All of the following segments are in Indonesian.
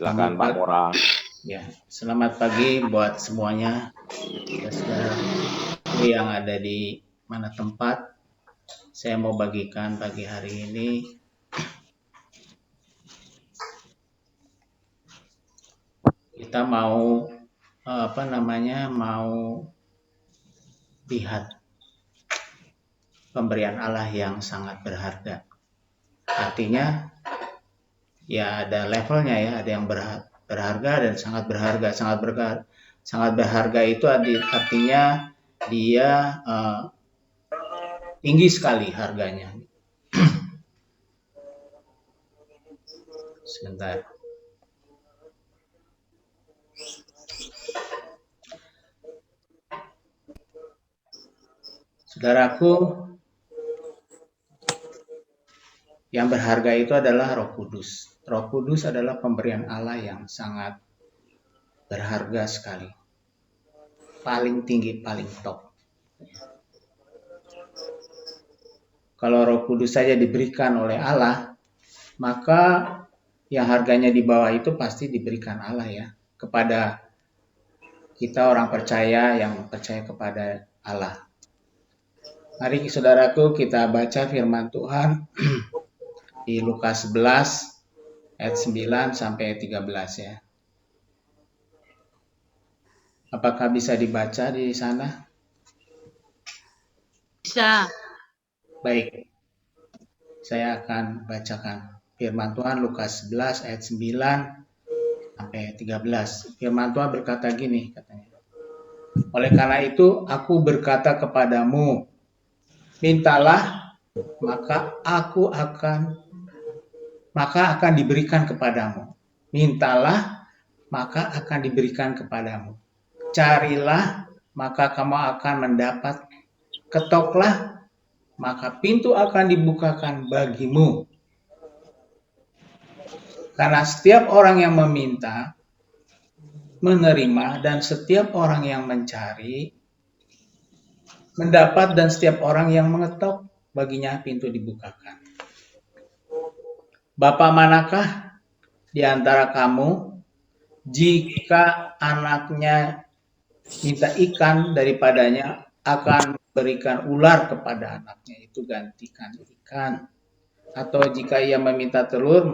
Silakan Selamat Pak pagi, Mora. ya. Selamat pagi buat semuanya, saudaraku yang ada di mana tempat. Saya mau bagikan pagi hari ini. Kita mau mau lihat pemberian Allah yang sangat berharga. Artinya, ya ada levelnya ya, ada yang berharga dan sangat berharga. Sangat berharga itu artinya dia tinggi sekali harganya. Sebentar. Saudaraku, yang berharga itu adalah Roh Kudus. Roh Kudus adalah pemberian Allah yang sangat berharga sekali. Paling tinggi, paling top. Kalau Roh Kudus saja diberikan oleh Allah, maka yang harganya di bawah itu pasti diberikan Allah ya, kepada kita orang percaya yang percaya kepada Allah. Mari saudaraku kita baca firman Tuhan di Lukas 11 ayat 9 sampai 13 ya. Apakah bisa dibaca di sana? Bisa. Baik, saya akan bacakan firman Tuhan Lukas 11 ayat 9 sampai 13. Firman Tuhan berkata gini katanya. Oleh karena itu aku berkata kepadamu, mintalah maka akan diberikan kepadamu. Mintalah maka akan diberikan kepadamu. Carilah maka kamu akan mendapat. Ketoklah maka pintu akan dibukakan bagimu. Karena setiap orang yang meminta, menerima, dan setiap orang yang mencari, mendapat, dan setiap orang yang mengetok, baginya pintu dibukakan. Bapa manakah di antara kamu, jika anaknya minta ikan daripadanya, akan berikan ular kepada anaknya, itu gantikan ikan. Atau jika ia meminta telur,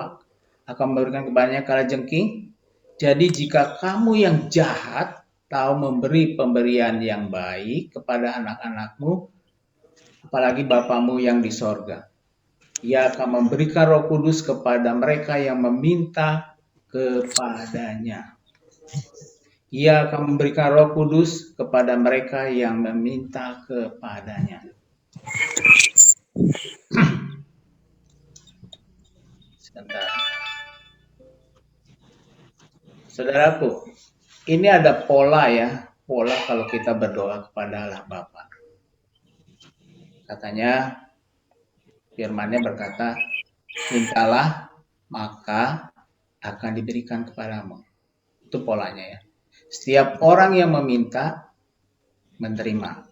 akan memberikan kepadanya kalajengking. Jadi jika kamu yang jahat tahu memberi pemberian yang baik kepada anak-anakmu, apalagi Bapamu yang di sorga, Ia akan memberikan Roh Kudus kepada mereka yang meminta kepadanya. Ia akan memberikan Roh Kudus kepada mereka yang meminta kepadanya. Sebentar. Saudaraku, ini ada pola ya, pola kalau kita berdoa kepada Allah Bapa. Katanya, firman-Nya berkata, mintalah maka akan diberikan kepadamu. Itu polanya ya. Setiap orang yang meminta, menerima.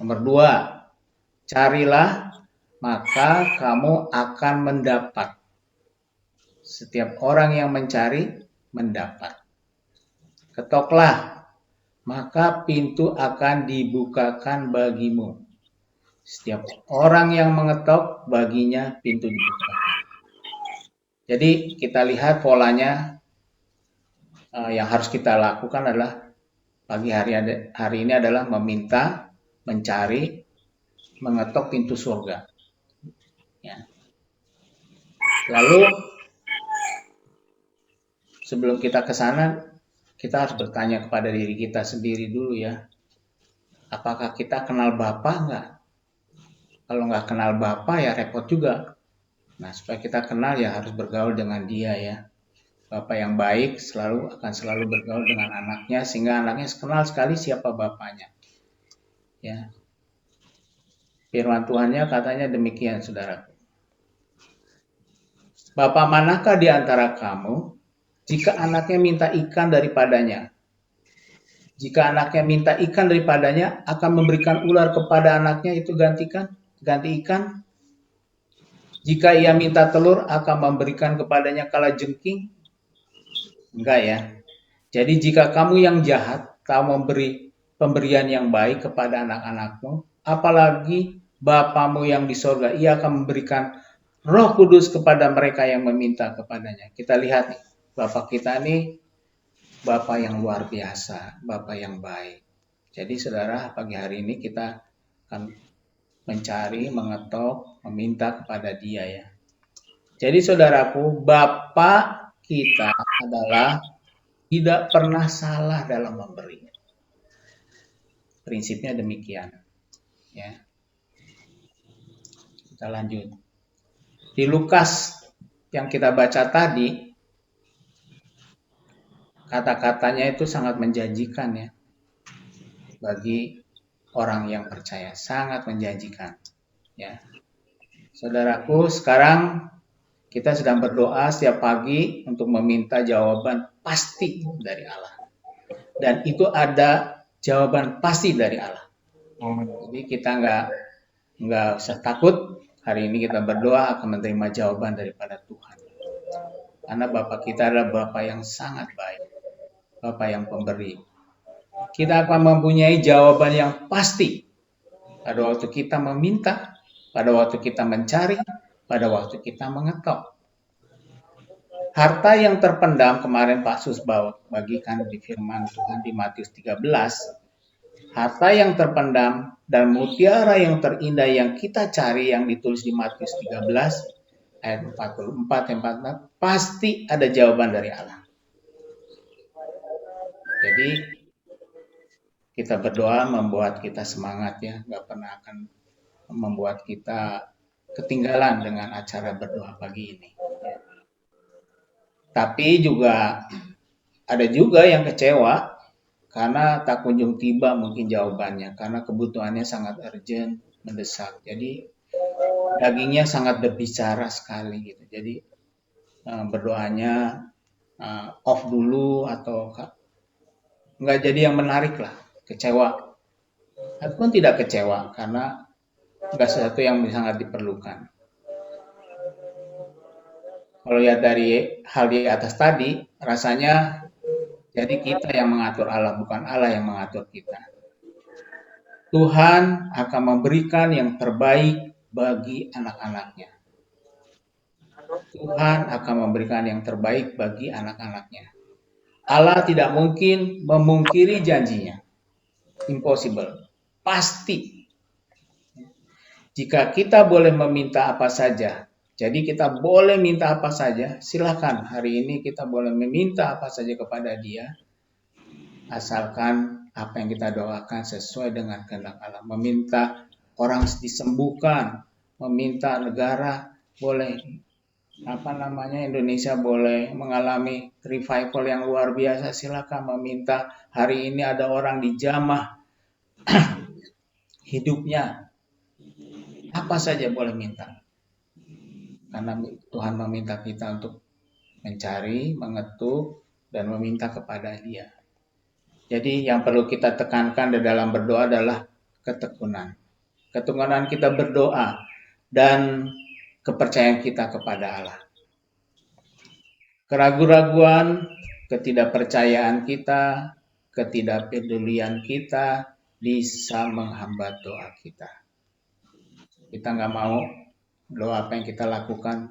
Nomor 2, carilah maka kamu akan mendapat. Setiap orang yang mencari, mendapat. Ketoklah maka pintu akan dibukakan bagimu. Setiap orang yang mengetok, baginya pintu dibuka. Jadi kita lihat polanya yang harus kita lakukan adalah pagi hari ini adalah meminta, mencari, mengetok pintu surga. Ya. Lalu sebelum kita ke sana, kita harus bertanya kepada diri kita sendiri dulu ya. Apakah kita kenal Bapa enggak? Kalau nggak kenal Bapa ya repot juga. Nah, supaya kita kenal ya harus bergaul dengan Dia ya. Bapa yang baik akan selalu bergaul dengan anaknya sehingga anaknya kenal sekali siapa bapaknya. Ya. Firman Tuhannya katanya demikian, saudara. Bapa manakah di antara kamu jika anaknya minta ikan daripadanya? Jika anaknya minta ikan daripadanya, akan memberikan ular kepada anaknya, itu ganti ikan. Jika ia minta telur, akan memberikan kepadanya kalajengking. Enggak ya. Jadi jika kamu yang jahat tahu memberi pemberian yang baik kepada anak-anakmu, apalagi Bapamu yang di sorga, ia akan memberikan Roh Kudus kepada mereka yang meminta kepadanya. Kita lihat nih, Bapak kita nih Bapak yang luar biasa, Bapak yang baik. Jadi saudara, pagi hari ini kita akan mencari, mengetok, meminta kepada Dia ya. Jadi saudaraku, Bapak kita adalah tidak pernah salah dalam memberi. Prinsipnya demikian. Ya, kita lanjut. Di Lukas yang kita baca tadi, kata-katanya itu sangat menjanjikan ya bagi orang yang percaya, sangat menjanjikan. Ya, saudaraku, sekarang kita sedang berdoa setiap pagi untuk meminta jawaban pasti dari Allah. Dan itu ada jawaban pasti dari Allah. Jadi kita nggak usah takut. Hari ini kita berdoa akan menerima jawaban daripada Tuhan. Karena Bapak kita adalah Bapak yang sangat baik. Bapak yang pemberi. Kita akan mempunyai jawaban yang pasti. Pada waktu kita meminta, pada waktu kita mencari, pada waktu kita mengetok. Harta yang terpendam, kemarin Pak Sus bagikan di firman Tuhan di Matius 13, harta yang terpendam dan mutiara yang terindah yang kita cari yang ditulis di Matius 13 ayat 44 dan 44, pasti ada jawaban dari Allah. Jadi kita berdoa membuat kita semangat ya, nggak pernah akan membuat kita ketinggalan dengan acara berdoa pagi ini. Tapi juga ada juga yang kecewa karena tak kunjung tiba mungkin jawabannya, karena kebutuhannya sangat urgent, mendesak. Jadi dagingnya sangat berbicara sekali gitu. Jadi berdoanya off dulu atau nggak jadi yang menarik lah, kecewa. Ataupun tidak kecewa karena nggak sesuatu yang sangat diperlukan. Kalau lihat dari hal di atas tadi, rasanya jadi kita yang mengatur Allah, bukan Allah yang mengatur kita. Tuhan akan memberikan yang terbaik bagi anak-anaknya. Tuhan akan memberikan yang terbaik bagi anak-anaknya. Allah tidak mungkin memungkiri janjinya. Impossible. Pasti. Jika kita boleh meminta apa saja, jadi kita boleh minta apa saja, silakan hari ini kita boleh meminta apa saja kepada Dia, asalkan apa yang kita doakan sesuai dengan kehendak Allah. Meminta orang disembuhkan, meminta negara boleh, Indonesia boleh mengalami revival yang luar biasa, silakan meminta. Hari ini ada orang dijamah hidupnya, apa saja boleh minta. Karena Tuhan meminta kita untuk mencari, mengetuk, dan meminta kepada Dia. Jadi yang perlu kita tekankan di dalam berdoa adalah ketekunan. Ketekunan kita berdoa dan kepercayaan kita kepada Allah. Keraguan-raguan, ketidakpercayaan kita, ketidakpedulian kita bisa menghambat doa kita. Kita nggak mau doa apa yang kita lakukan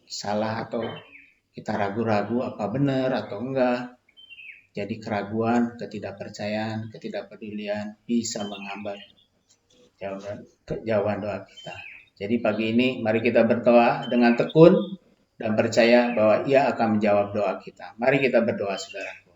salah atau kita ragu-ragu apa benar atau enggak. Jadi keraguan, ketidakpercayaan, ketidakpedulian bisa menghambat jawaban doa kita. Jadi pagi ini mari kita berdoa dengan tekun dan percaya bahwa Ia akan menjawab doa kita. Mari kita berdoa, saudaraku.